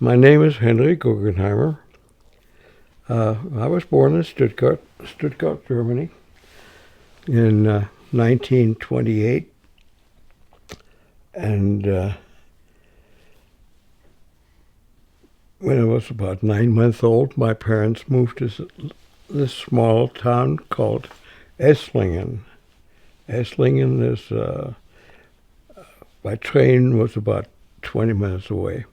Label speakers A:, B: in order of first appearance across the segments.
A: My name is Henry Guggenheimer. I was born in Stuttgart, Germany, in 1928, and when I was about 9 months old, my parents moved to this small town called Esslingen. Esslingen is, by train, was about 20 minutes away,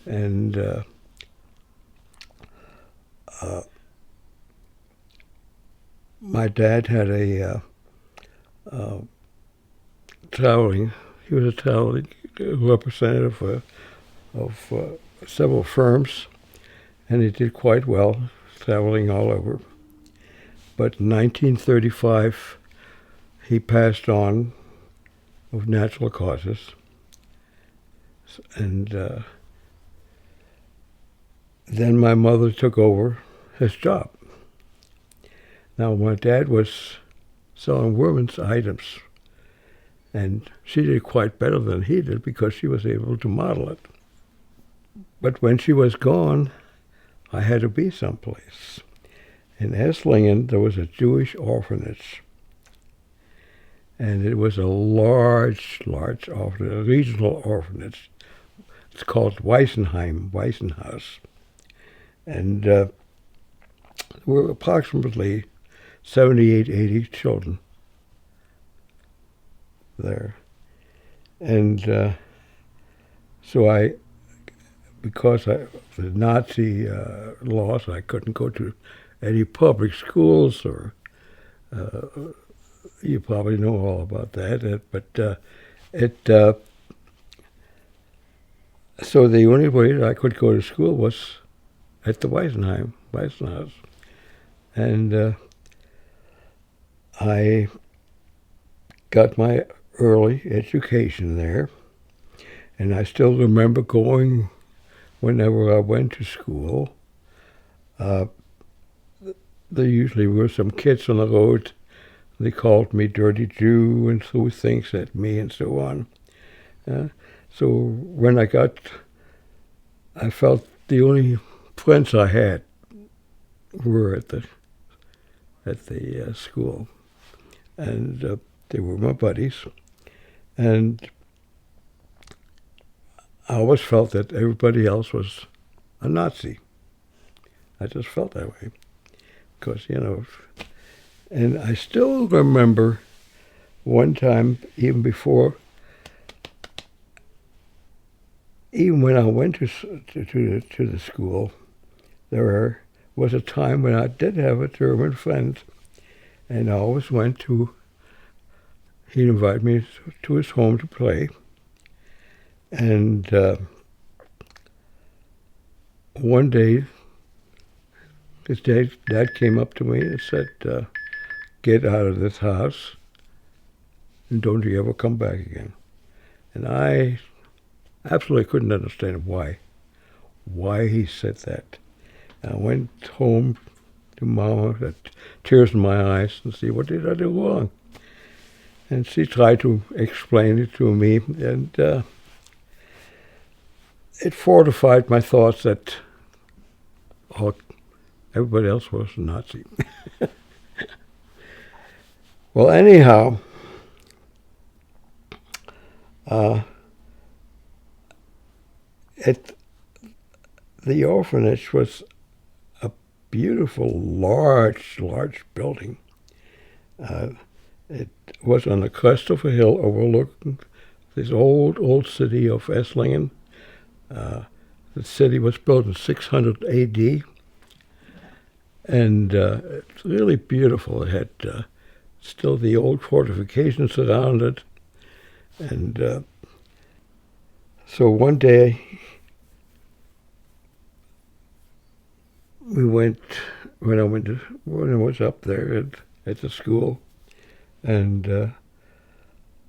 A: and my dad had a traveling. He was a traveling representative of several firms, and he did quite well, traveling all over. But in 1935, he passed on of natural causes, and then my mother took over his job. Now, my dad was selling women's items, and she did quite better than he did because she was able to model it. But when she was gone, I had to be someplace. In Esslingen, there was a Jewish orphanage, and it was a large orphanage, a regional orphanage. It's called Waisenhaus, and there were approximately 78, 80 children there. And so because of the Nazi laws, I couldn't go to any public schools, or you probably know all about that. So the only way that I could go to school was at the Waisenhaus. And I got my early education there, and I still remember going whenever I went to school. There usually were some kids on the road. They called me Dirty Jew and threw things at me and so on. So when I felt the only friends I had were at the school, and they were my buddies. And I always felt that everybody else was a Nazi. I just felt that way because, and I still remember one time, even when I went to the school, there was a time when I did have a German friend, and I always he'd invite me to his home to play. And one day, his dad came up to me and said, "Get out of this house, and don't you ever come back again." And I absolutely couldn't understand why he said that. I went home to Mama, had tears in my eyes, and see, what did I do wrong? And she tried to explain it to me, and it fortified my thoughts that everybody else was a Nazi. Well, anyhow, the orphanage was a beautiful, large building. It was on the crest of a hill overlooking this old city of Esslingen. The city was built in 600 A.D., and it's really beautiful. It had still the old fortifications around it. And so one day when I was up there at the school, and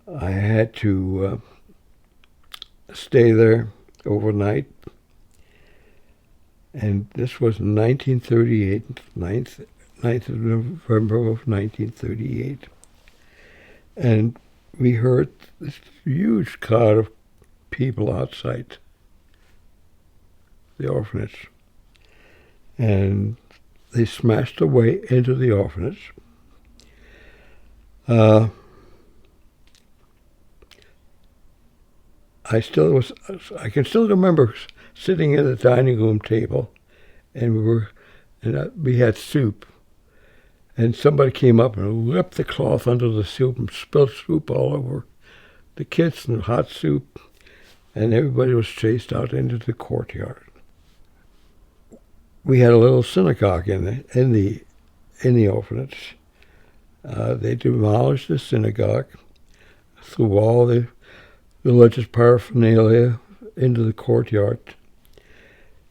A: I had to stay there overnight. And this was 1938, 9th of November of 1938. And we heard this huge crowd of people outside the orphanage. And they smashed their way into the orphanage. I can still remember sitting at the dining room table, and we had soup, and somebody came up and ripped the cloth under the soup and spilled soup all over the kids and hot soup, and everybody was chased out into the courtyard. We had a little synagogue in the orphanage. They demolished the synagogue, threw all the religious paraphernalia into the courtyard,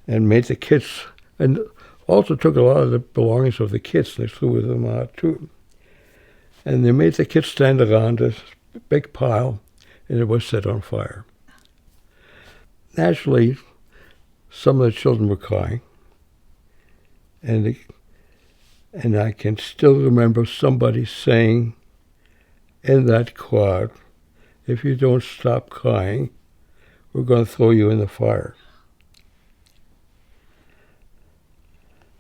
A: and made the kids, and also took a lot of the belongings of the kids, and they threw them out too. And they made the kids stand around this big pile, and it was set on fire. Naturally, some of the children were crying, and I can still remember somebody saying in that crowd, "If you don't stop crying, we're going to throw you in the fire."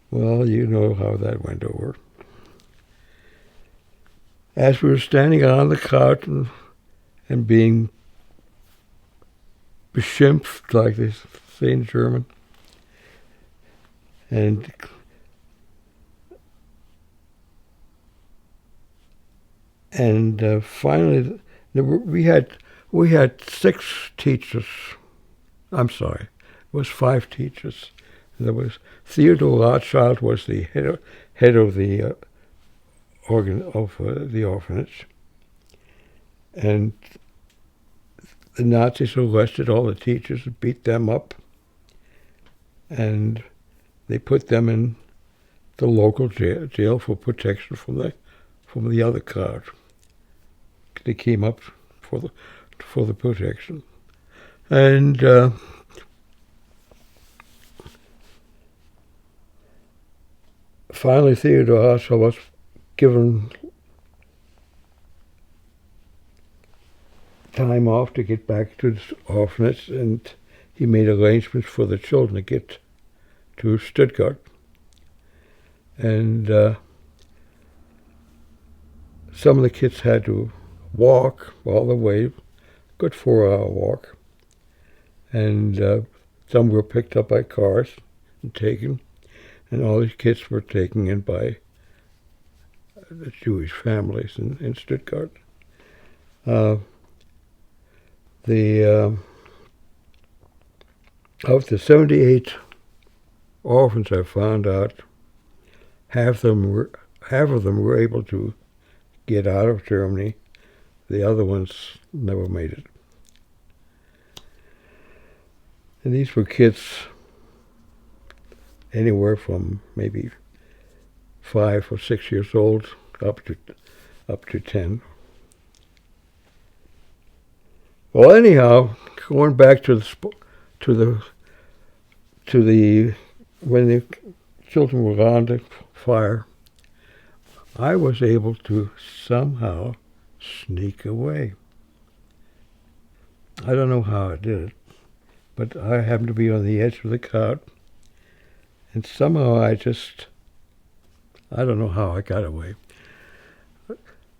A: Well, you know how that went over. As we were standing on the couch and being beschimpft, like they say in German, and finally, we had 6 teachers. I'm sorry, it was 5 teachers. There was Theodore Rothschild was the head of the the orphanage, and the Nazis arrested all the teachers and beat them up, and they put them in the local jail for protection from the other crowd. They came up for the protection, and finally Theodore Rothschild was given time off to get back to the orphanage, and he made arrangements for the children to get to Stuttgart. And some of the kids had to walk all the way, good 4-hour walk, and some were picked up by cars and taken, and all these kids were taken in by the Jewish families in Stuttgart. Of the 78 orphans I found out, half of them were able to get out of Germany. The other ones never made it. And these were kids anywhere from maybe 5 or 6 years old up to 10. Well, anyhow, going back to when the children were on the fire, I was able to somehow sneak away. I don't know how I did it, but I happened to be on the edge of the couch, and somehow I don't know how I got away.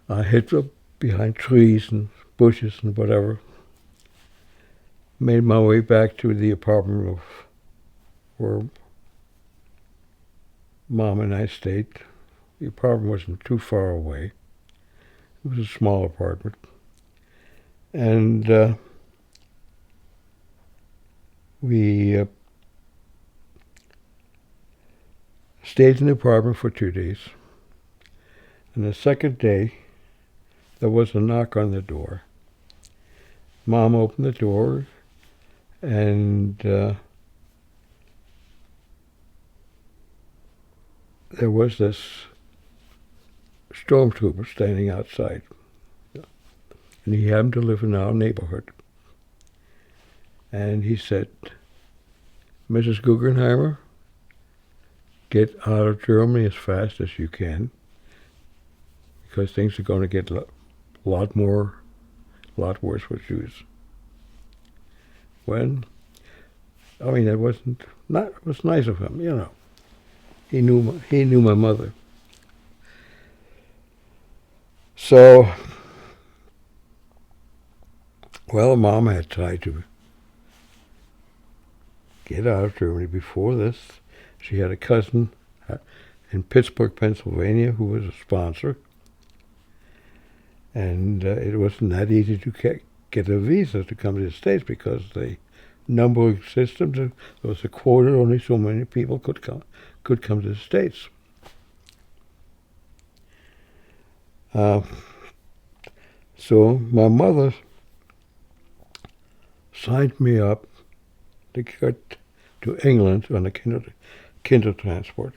A: I hid behind trees and bushes and whatever, made my way back to the apartment where Mom and I stayed. The apartment wasn't too far away. It was a small apartment. And we stayed in the apartment for 2 days. And the second day, there was a knock on the door. Mom opened the door, and there was this stormtrooper standing outside. And he happened to live in our neighborhood. And he said, "Mrs. Guggenheimer, get out of Germany as fast as you can, because things are going to get a lot worse with Jews." When I mean, it was nice of him, you know. He knew my mother. So, well, Mom had tried to get out of Germany before this. She had a cousin in Pittsburgh, Pennsylvania, who was a sponsor. And it wasn't that easy to get a visa to come to the States because the numbering systems, there was a quota, only so many people could come to the States. So my mother signed me up to get to England on a kinder transport.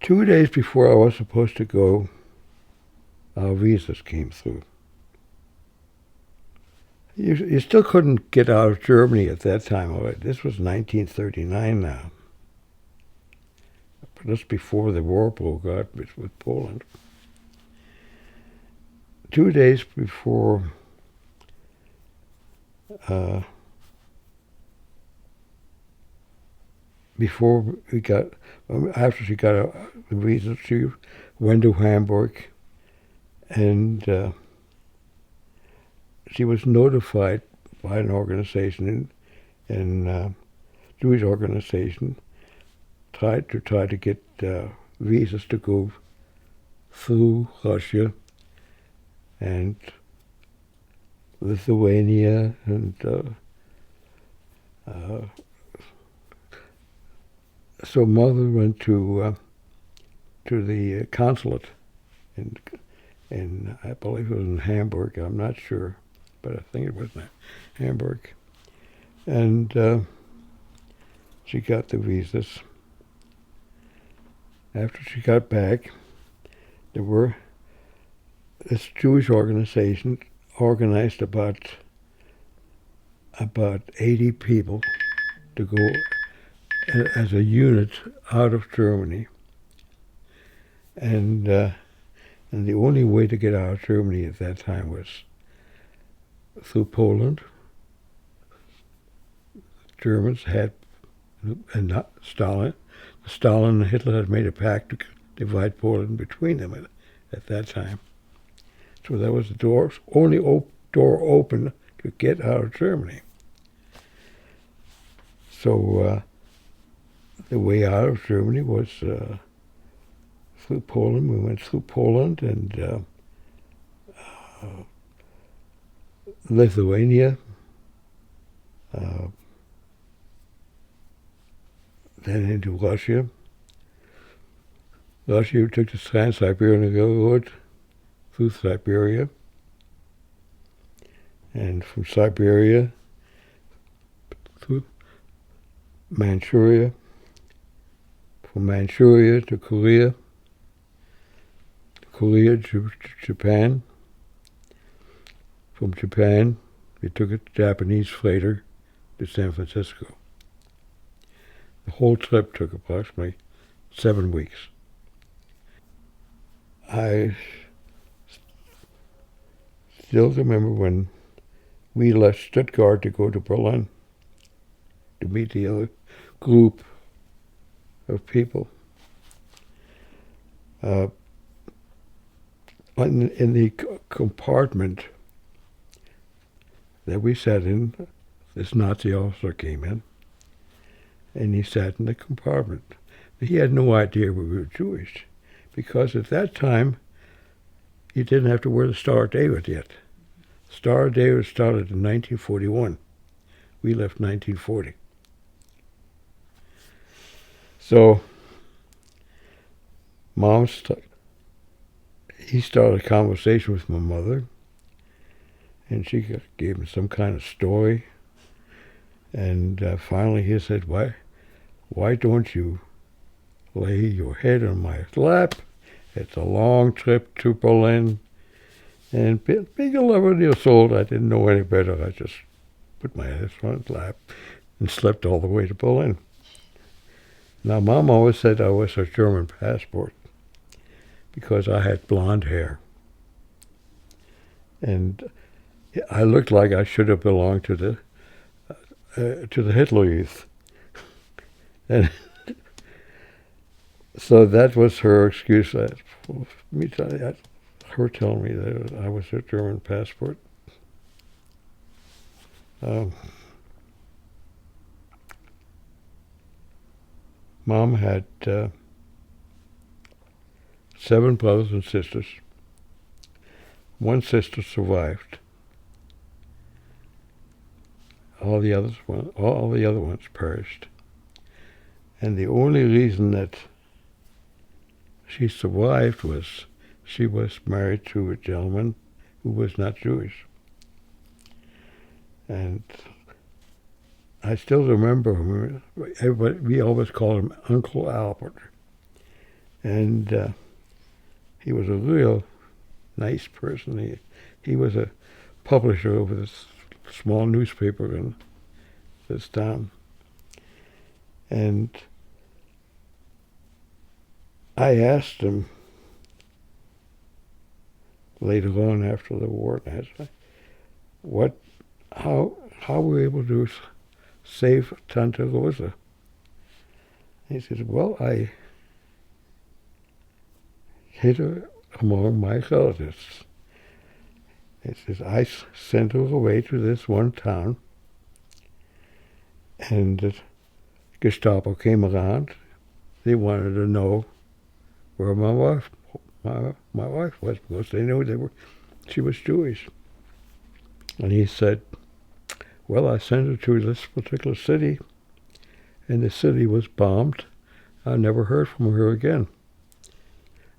A: Two days before I was supposed to go, our visas came through. You still couldn't get out of Germany at that time. This was 1939 now. Just before the war broke out with Poland. 2 days before after she got the visa, she went to Hamburg, and she was notified by an organization, Jewish organization, try to get visas to go through Russia and Lithuania and so Mother went to the consulate in I believe it was in Hamburg. I'm not sure, but I think it was in Hamburg, and she got the visas. After she got back, there were this Jewish organization organized about 80 people to go as a unit out of Germany, and the only way to get out of Germany at that time was through Poland. Germans had, and not Stalin and Hitler had made a pact to divide Poland between them at that time. So that was the only door open to get out of Germany. So the way out of Germany was through Poland. We went through Poland and Lithuania, then into Russia. Russia, we took the Trans-Siberian Railroad through Siberia, and from Siberia through Manchuria, from Manchuria to Korea, Korea to Japan. From Japan, we took a Japanese freighter to San Francisco. The whole trip took approximately 7 weeks. I still remember when we left Stuttgart to go to Berlin to meet the other group of people. In the compartment that we sat in, this Nazi officer came in, and he sat in the compartment. He had no idea we were Jewish, because at that time, you didn't have to wear the Star of David yet. Star of David started in 1941. We left 1940. So, he started a conversation with my mother, and she gave him some kind of story. And finally he said, why don't you lay your head on my lap? It's a long trip to Berlin. And being 11 years old, I didn't know any better. I just put my head on his lap and slept all the way to Berlin. Now, Mom always said I was a German passport because I had blonde hair. And I looked like I should have belonged to the Hitler Youth. And so that was her excuse. Her telling me that I was a German passport. Mom had 7 brothers and sisters. One sister survived. All the other ones perished. And the only reason that she survived was she was married to a gentleman who was not Jewish. And I still remember everybody, we always called him Uncle Albert. And he was a real nice person. He was a publisher over this small newspaper in this town. And I asked him later on after the war, how were we able to save Tante Rosa? He said, well, I hid her among my relatives. He says, I sent her away to this one town, and the Gestapo came around. They wanted to know where my wife was, because they knew she was Jewish. And he said, well, I sent her to this particular city, and the city was bombed. I never heard from her again.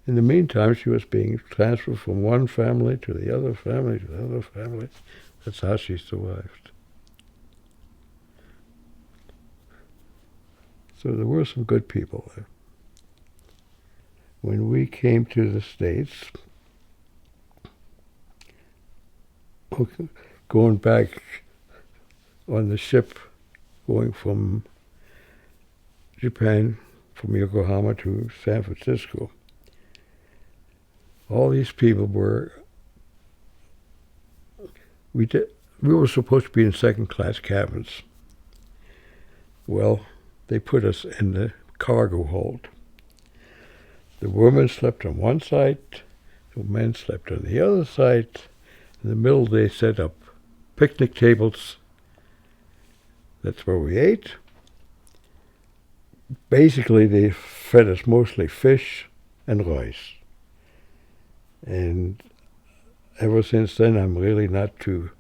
A: In the meantime, she was being transferred from one family to the other family to the other family. That's how she survived. So there were some good people there. When we came to the States, going back on the ship, going from Japan, from Yokohama to San Francisco, all these people we were supposed to be in second-class cabins. Well, they put us in the cargo hold. The women slept on one side, the men slept on the other side. In the middle, they set up picnic tables. That's where we ate. Basically, they fed us mostly fish and rice. And ever since then, I'm really not too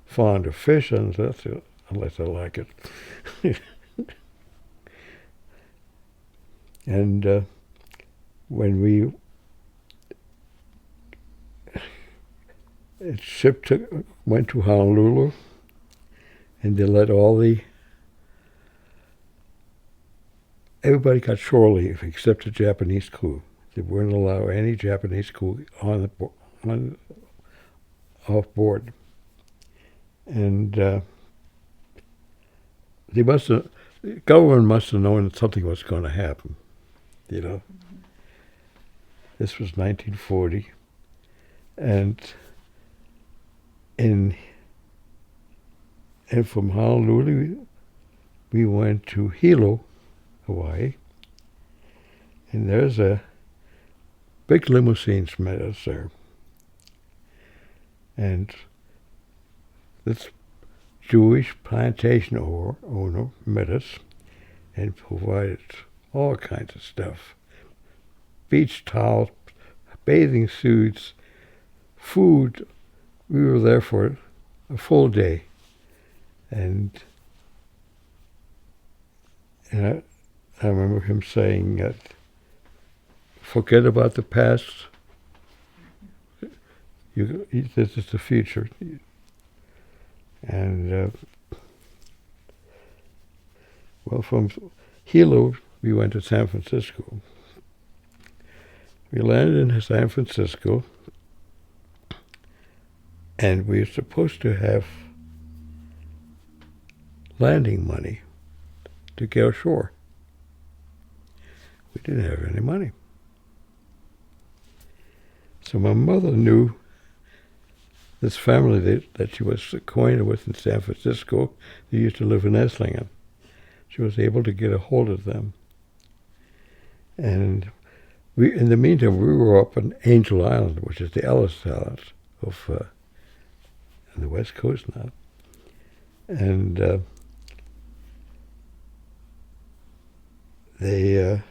A: fond of fish unless I like it. And when ship went to Honolulu, and they let everybody got shore leave except the Japanese crew. They wouldn't allow any Japanese crew off board. And the government must have known that something was going to happen, you know. Mm-hmm. This was 1940, and from Honolulu we went to Hilo, Hawaii, and there's a big limousines met us there. And this Jewish plantation owner met us and provided all kinds of stuff. Beach towels, bathing suits, food. We were there for a full day. And I remember him saying that, forget about the past. This is the future. And well, from Hilo, we went to San Francisco. We landed in San Francisco, and we were supposed to have landing money to go ashore. We didn't have any money. So my mother knew this family that she was acquainted with in San Francisco, they used to live in Esslingen. She was able to get a hold of them. And in the meantime, we were up on Angel Island, which is the Ellis Island of on the West Coast now. And they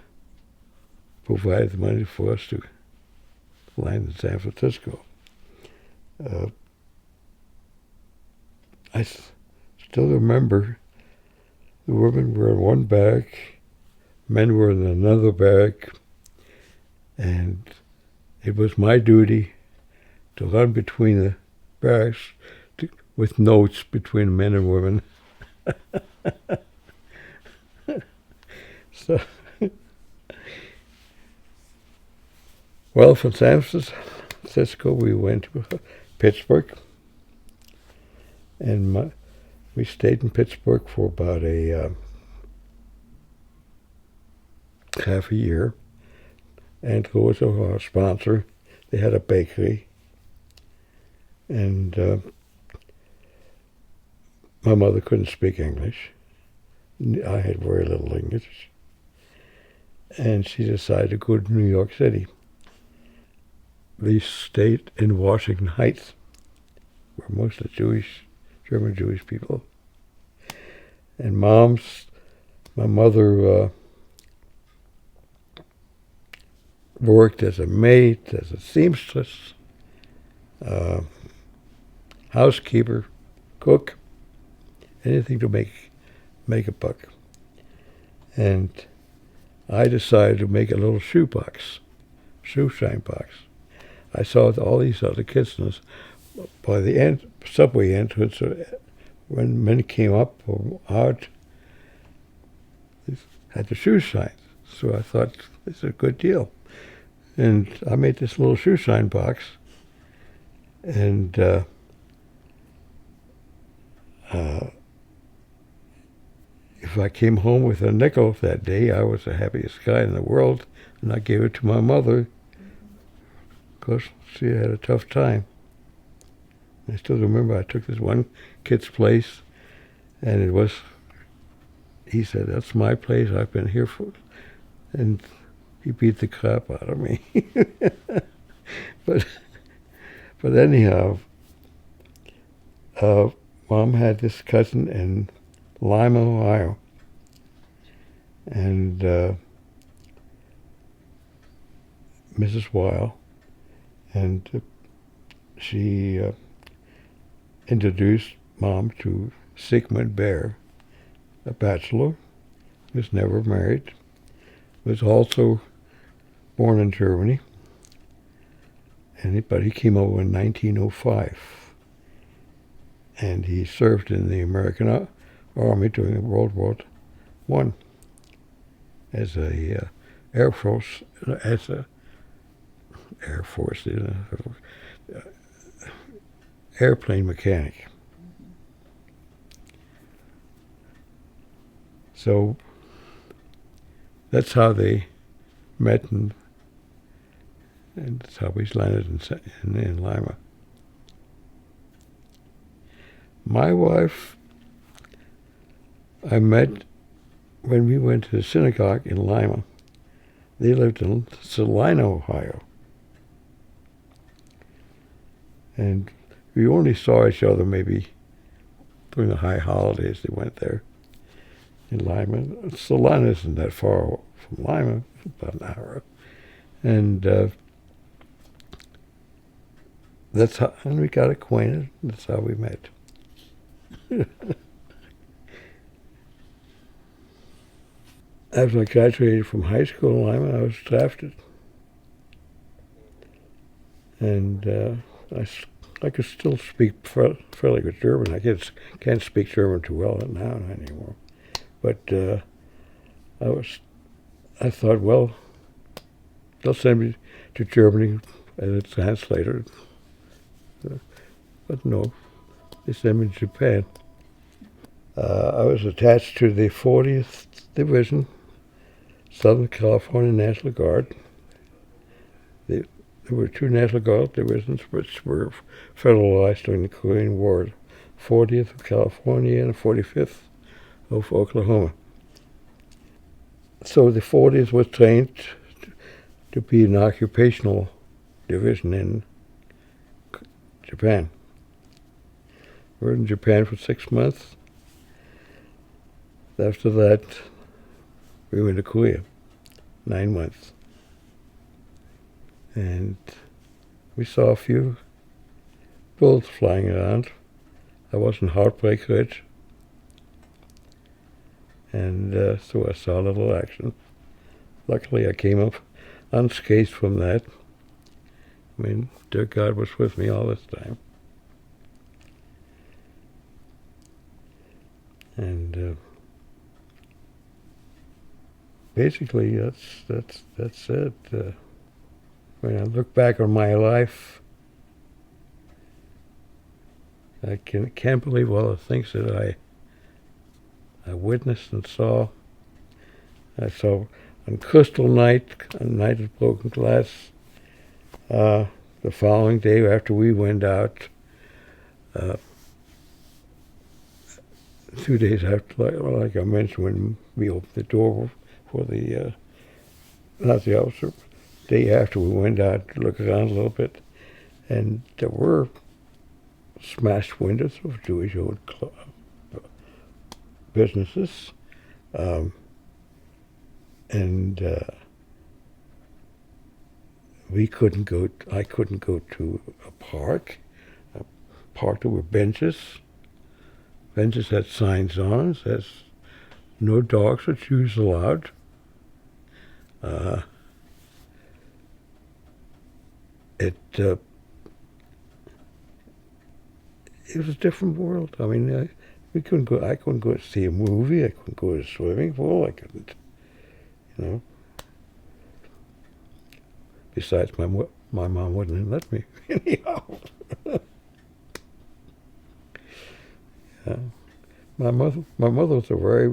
A: provided the money for us to land in San Francisco. I still remember the women were in one bag, men were in another bag, and it was my duty to run between the bags with notes between men and women. So, well, from San Francisco, we went to Pittsburgh, and we stayed in Pittsburgh for about a half a year. And who was our sponsor? They had a bakery, and my mother couldn't speak English. I had very little English, and she decided to go to New York City. They stayed in Washington Heights, where most of the German Jewish people. And my mother worked as a maid, as a seamstress, housekeeper, cook, anything to make a buck. And I decided to make a little shoe shine box. I saw all these other kids by the subway entrance, when men came up or out, they had the shoe shine. So I thought, this is a good deal. And I made this little shoe shine box, and if I came home with a nickel that day, I was the happiest guy in the world, and I gave it to my mother, because she had a tough time. I still remember I took this one kid's place, and he said, "That's my place, I've been here for," and he beat the crap out of me. But anyhow, Mom had this cousin in Lima, Ohio, and Mrs. Weil, and she introduced Mom to Sigmund Baer, a bachelor, was never married, was also born in Germany, but he came over in 1905, and he served in the American Army during World War I as a airplane mechanic. So that's how they met, and that's how we landed in Lima. My wife, I met when we went to the synagogue in Lima. They lived in Salina, Ohio. And we only saw each other maybe during the high holidays. They went there in Lima. Salina isn't that far from Lima, about an hour. And and we got acquainted. That's how we met. After I graduated from high school in Lima, I was drafted. And I could still speak fairly good German. I can't speak German too well now anymore. But I thought, well, they'll send me to Germany as a translator. But no, they sent me to Japan. I was attached to the 40th Division, Southern California National Guard. There were two National Guard divisions which were federalized during the Korean War, 40th of California and 45th of Oklahoma. So the 40th was trained to be an occupational division in Japan. We were in Japan for 6 months. After that, we went to Korea, 9 months. And we saw a few bullets flying around. I was in Heartbreak Ridge. And so I saw a little action. Luckily, I came up unscathed from that. I mean, dear God was with me all this time. And basically, that's it. When I look back on my life, I can't believe all the things that I witnessed and saw. I saw on Crystal Night, a night of broken glass, the following day after we went out, 2 days after, like I mentioned, when we opened the door for the, not the officer, day after we went out to look around a little bit, and there were smashed windows of Jewish-owned businesses, and I couldn't go to a park. There were benches. Benches had signs on, says no dogs or Jews allowed. It was a different world. I mean, I couldn't go to see a movie. I couldn't go to a swimming pool. I couldn't, you know. Besides, my mom wouldn't let me anyhow. Yeah. My mother was a very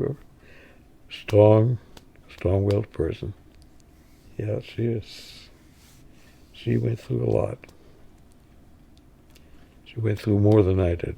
A: strong-willed person. Yeah, she is. She went through a lot. She went through more than I did.